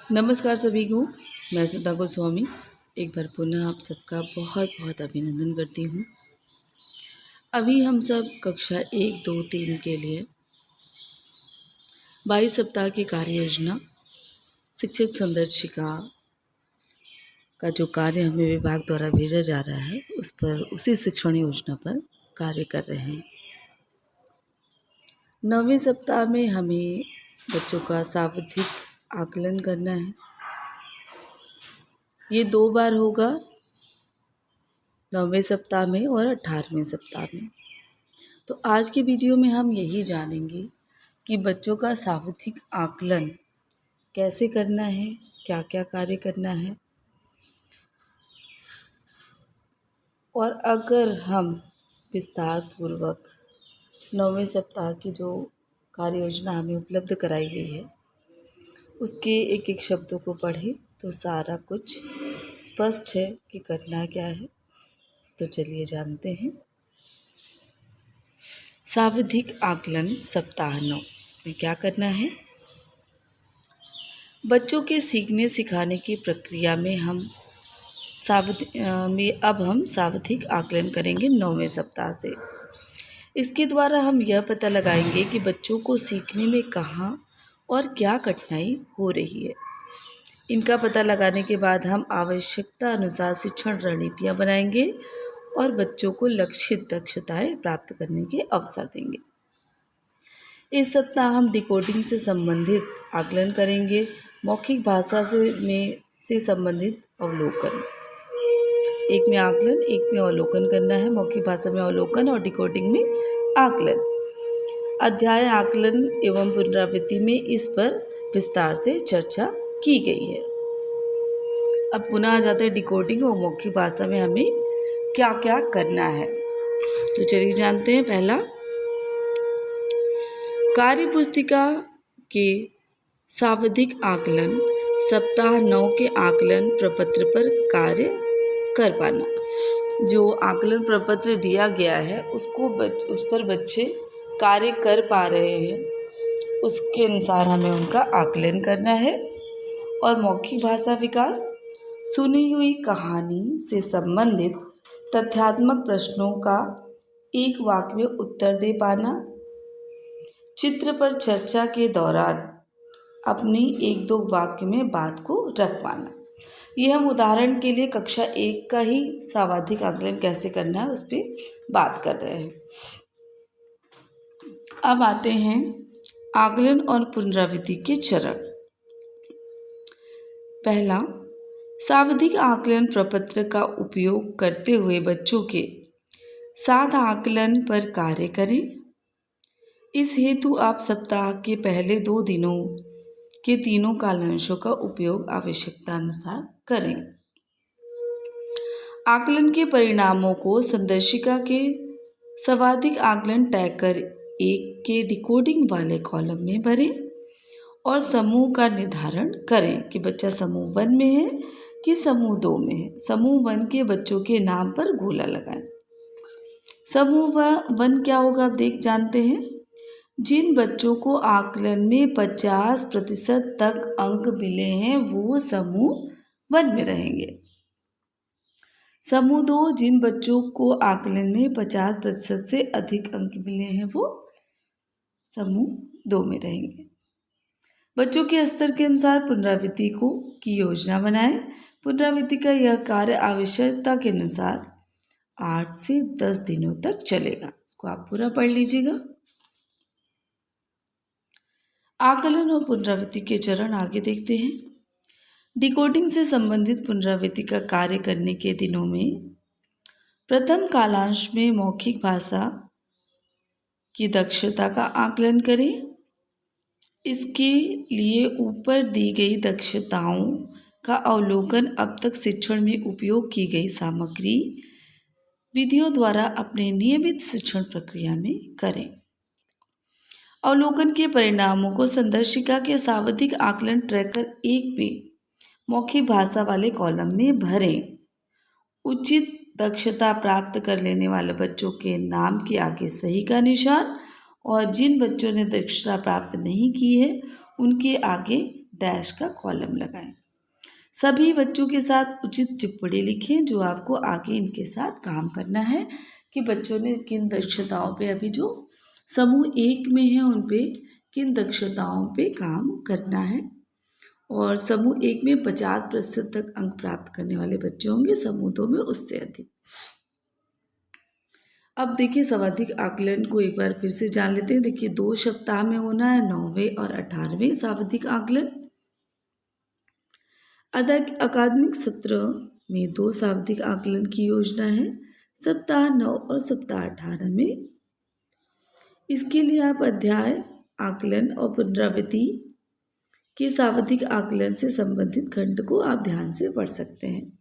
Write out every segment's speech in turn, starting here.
नमस्कार सभी को। मैं सुधा गोस्वामी एक बार पुनः आप सबका बहुत बहुत अभिनंदन करती हूँ। अभी हम सब कक्षा 1, 2, 3 के लिए 22 सप्ताह की कार्य योजना शिक्षक संदर्शिका का जो कार्य हमें विभाग द्वारा भेजा जा रहा है उसी शिक्षण योजना पर कार्य कर रहे हैं। 9वें सप्ताह में हमें बच्चों का सावधिक आकलन करना है। ये 2 बार होगा, 9वें सप्ताह में और 18वें सप्ताह में। तो आज के वीडियो में हम यही जानेंगे कि बच्चों का सावधिक आकलन कैसे करना है, क्या क्या कार्य करना है, और अगर हम विस्तार पूर्वक 9वें सप्ताह की जो कार्य योजना हमें उपलब्ध कराई गई है उसके एक एक शब्दों को पढ़ें तो सारा कुछ स्पष्ट है कि करना क्या है। तो चलिए जानते हैं। सावधिक आकलन सप्ताह 9, इसमें क्या करना है। बच्चों के सीखने सिखाने की प्रक्रिया में हम सावधिक आकलन करेंगे 9वें सप्ताह से। इसके द्वारा हम यह पता लगाएंगे कि बच्चों को सीखने में कहाँ और क्या कठिनाई हो रही है। इनका पता लगाने के बाद हम आवश्यकता अनुसार शिक्षण रणनीतियाँ बनाएंगे और बच्चों को लक्षित दक्षताएं प्राप्त करने के अवसर देंगे। इस सप्ताह हम डिकोडिंग से संबंधित आकलन करेंगे, मौखिक भाषा से संबंधित अवलोकन। एक में आकलन, एक में अवलोकन करना है। मौखिक भाषा में अवलोकन और डिकोडिंग में आकलन। अध्याय आकलन एवं पुनरावृत्ति में इस पर विस्तार से चर्चा की गई है। अब पुनः आ जाते हैं डिकोडिंग और मौखिक भाषा में हमें क्या क्या करना है। तो चलिए जानते हैं। पहला, कार्य पुस्तिका के सावधिक आकलन सप्ताह 9 के आकलन प्रपत्र पर कार्य कर पाना। जो आकलन प्रपत्र दिया गया है उस पर बच्चे कार्य कर पा रहे हैं, उसके अनुसार हमें उनका आकलन करना है। और मौखिक भाषा विकास, सुनी हुई कहानी से संबंधित तथ्यात्मक प्रश्नों का एक वाक्य में उत्तर दे पाना। चित्र पर चर्चा के दौरान अपनी 1-2 वाक्य में बात को रख पाना। ये हम उदाहरण के लिए कक्षा 1 का ही सावधिक आकलन कैसे करना है उस पर बात कर रहे हैं। अब आते हैं आकलन और पुनरावृत्ति के चरण। पहला, सावधिक आकलन प्रपत्र का उपयोग करते हुए बच्चों के साथ आकलन पर कार्य करें। इस हेतु आप सप्ताह के पहले 2 दिनों के तीनों कालांशों का उपयोग आवश्यकतानुसार करें। आकलन के परिणामों को संदर्शिका के सावधिक आकलन टैग कर 1 के डिकोडिंग वाले कॉलम में भरें और समूह का निर्धारण करें कि बच्चा समूह 1 में है कि समूह 2 में है। समूह 1 के बच्चों के नाम पर गोला लगाएं। समूह 1 क्या होगा आप जानते हैं। जिन बच्चों को आकलन में 50% तक अंक मिले हैं वो समूह 1 में रहेंगे। समूह 2, जिन बच्चों को आकलन में 50% से अधिक अंक मिले हैं वो समूह 2 में रहेंगे। बच्चों के स्तर के अनुसार पुनरावृत्ति की योजना बनाएं। पुनरावृत्ति का यह कार्य आवश्यकता के अनुसार 8 से 10 दिनों तक चलेगा। इसको आप पूरा पढ़ लीजिएगा। आकलन और पुनरावृत्ति के चरण आगे देखते हैं। डिकोडिंग से संबंधित पुनरावृत्ति का कार्य करने के दिनों में प्रथम कालांश में मौखिक भाषा की दक्षता का आकलन करें। इसके लिए ऊपर दी गई दक्षताओं का अवलोकन अब तक शिक्षण में उपयोग की गई सामग्री विधियों द्वारा अपने नियमित शिक्षण प्रक्रिया में करें। अवलोकन के परिणामों को संदर्शिका के सावधिक आकलन ट्रैकर 1 में मौखिक भाषा वाले कॉलम में भरें। उचित दक्षता प्राप्त कर लेने वाले बच्चों के नाम के आगे सही का निशान और जिन बच्चों ने दक्षता प्राप्त नहीं की है उनके आगे डैश का कॉलम लगाएं। सभी बच्चों के साथ उचित टिप्पणी लिखें जो आपको आगे इनके साथ काम करना है कि बच्चों ने किन दक्षताओं पे, अभी जो समूह 1 में है उन पे किन दक्षताओं पे काम करना है। और समूह 1 में 50% तक अंक प्राप्त करने वाले बच्चे होंगे, समूह 2 में उससे अधिक। अब देखिए सर्वाधिक आकलन को एक बार फिर से जान लेते हैं। देखिए 2 सप्ताह में होना है 9वें और 18वें सर्वाधिक आकलन। अकादमिक सत्र में 2 सर्वाधिक आकलन की योजना है, सप्ताह 9 और सप्ताह 18 में। इसके लिए आप अध्याय, आकलन और पुनरावृत्ति के सर्वाधिक आकलन से संबंधित खंड को आप ध्यान से पढ़ सकते हैं।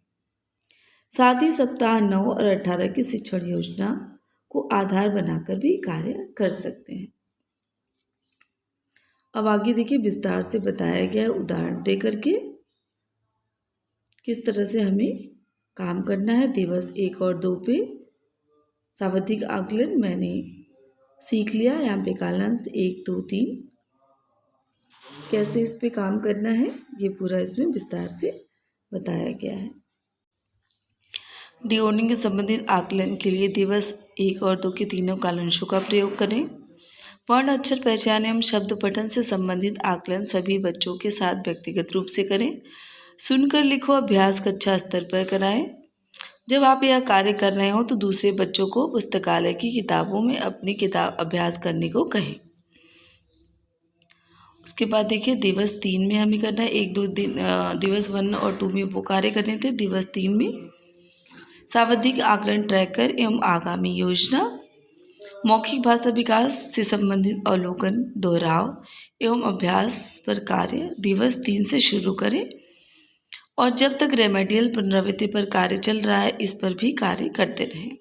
साथ ही सप्ताह 9 और 18 की शिक्षण योजना को आधार बनाकर भी कार्य कर सकते हैं। अब आगे देखिए विस्तार से बताया गया है उदाहरण दे करके किस तरह से हमें काम करना है। दिवस 1 और 2 पे सर्वाधिक आकलन मैंने सीख लिया। यहाँ पे कालांश 1, 2, 3 कैसे इस पे काम करना है ये पूरा इसमें विस्तार से बताया गया है। डिकोडिंग के संबंधित आकलन के लिए दिवस 1 और 2 के तीनों कालांशों का प्रयोग करें। वर्ण अक्षर पहचान एवं शब्द पठन से संबंधित आकलन सभी बच्चों के साथ व्यक्तिगत रूप से करें। सुनकर लिखो अभ्यास कक्षा स्तर पर कराएं। जब आप यह कार्य कर रहे हो तो दूसरे बच्चों को पुस्तकालय की किताबों में अपनी किताब अभ्यास करने को कहें। उसके बाद देखिए दिवस 3 में हमें करना है 1-2 दिन। दिवस 1 और 2 में वो कार्य करने थे। दिवस 3 में सर्वाधिक आकलन ट्रैकर एवं आगामी योजना, मौखिक भाषा विकास से संबंधित अवलोकन, दोहराव एवं अभ्यास पर कार्य दिवस 3 से शुरू करें और जब तक रेमेडियल पुनरावृत्ति पर कार्य चल रहा है इस पर भी कार्य करते रहें।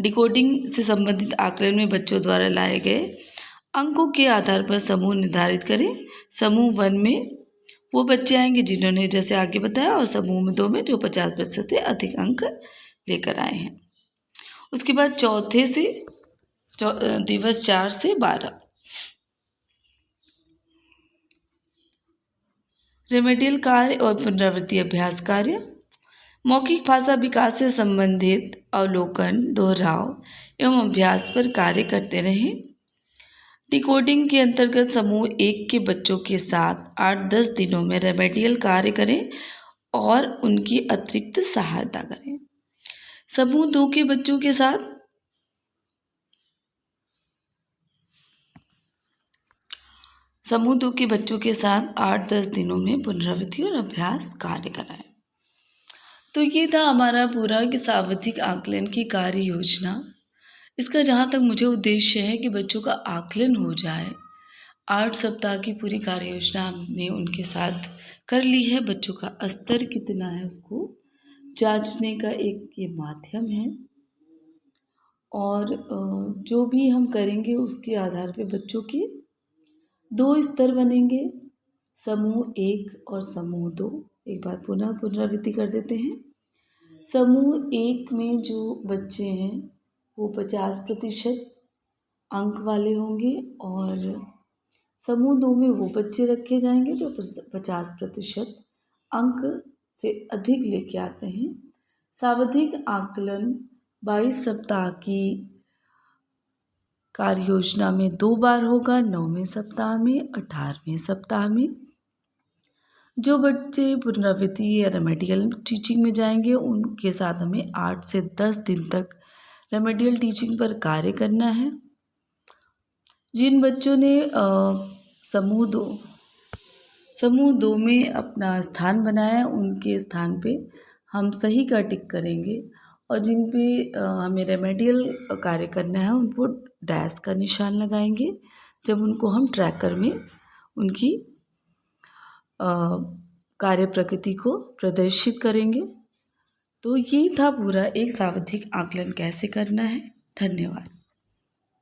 डिकोडिंग से संबंधित आकलन में बच्चों द्वारा लाए गए अंकों के आधार पर समूह निर्धारित करें। समूह 1 में वो बच्चे आएंगे जिन्होंने जैसे आगे बताया, और समूह 2 में जो 50% से अधिक अंक लेकर आए हैं। उसके बाद चौथे से दिवस 4 से 12 रेमेडियल कार्य और पुनरावृत्ति अभ्यास कार्य, मौखिक भाषा विकास से संबंधित अवलोकन, दोहराव एवं अभ्यास पर कार्य करते रहें। डिकोडिंग के अंतर्गत समूह 1 के बच्चों के साथ 8-10 दिनों में रेमेडियल कार्य करें और उनकी अतिरिक्त सहायता करें। समूह 2 के बच्चों के साथ समूह 2 के बच्चों के साथ 8-10 दिनों में पुनरावृत्ति और अभ्यास कार्य कराएं। तो ये था हमारा पूरा कि सर्वाधिक आकलन की कार्य योजना। इसका जहाँ तक मुझे उद्देश्य है कि बच्चों का आकलन हो जाए। 8 सप्ताह की पूरी कार्य योजना हमने उनके साथ कर ली है। बच्चों का स्तर कितना है उसको जांचने का एक ये माध्यम है, और जो भी हम करेंगे उसके आधार पे बच्चों के 2 स्तर बनेंगे, समूह 1 और समूह 2। एक बार पुनः पुनरावृत्ति कर देते हैं। समूह 1 में जो बच्चे हैं वो 50% अंक वाले होंगे और समूह 2 में वो बच्चे रखे जाएंगे जो 50% अंक से अधिक लेके आते हैं। सर्वाधिक आकलन 22 सप्ताह की कार्य योजना में 2 बार होगा, 9वें सप्ताह में, 18वें सप्ताह में। जो बच्चे पुनरावृत्ति या रेमेडियल टीचिंग में जाएंगे उनके साथ हमें 8 से 10 दिन तक रेमेडियल टीचिंग पर कार्य करना है। जिन बच्चों ने समूह 2 में अपना स्थान बनाया उनके स्थान पे हम सही का टिक करेंगे, और जिन पे हमें रेमेडियल कार्य करना है उनको डैश का निशान लगाएंगे जब उनको हम ट्रैकर में उनकी कार्य प्रगति को प्रदर्शित करेंगे। तो ये था पूरा एक सर्वाधिक आकलन कैसे करना है। धन्यवाद।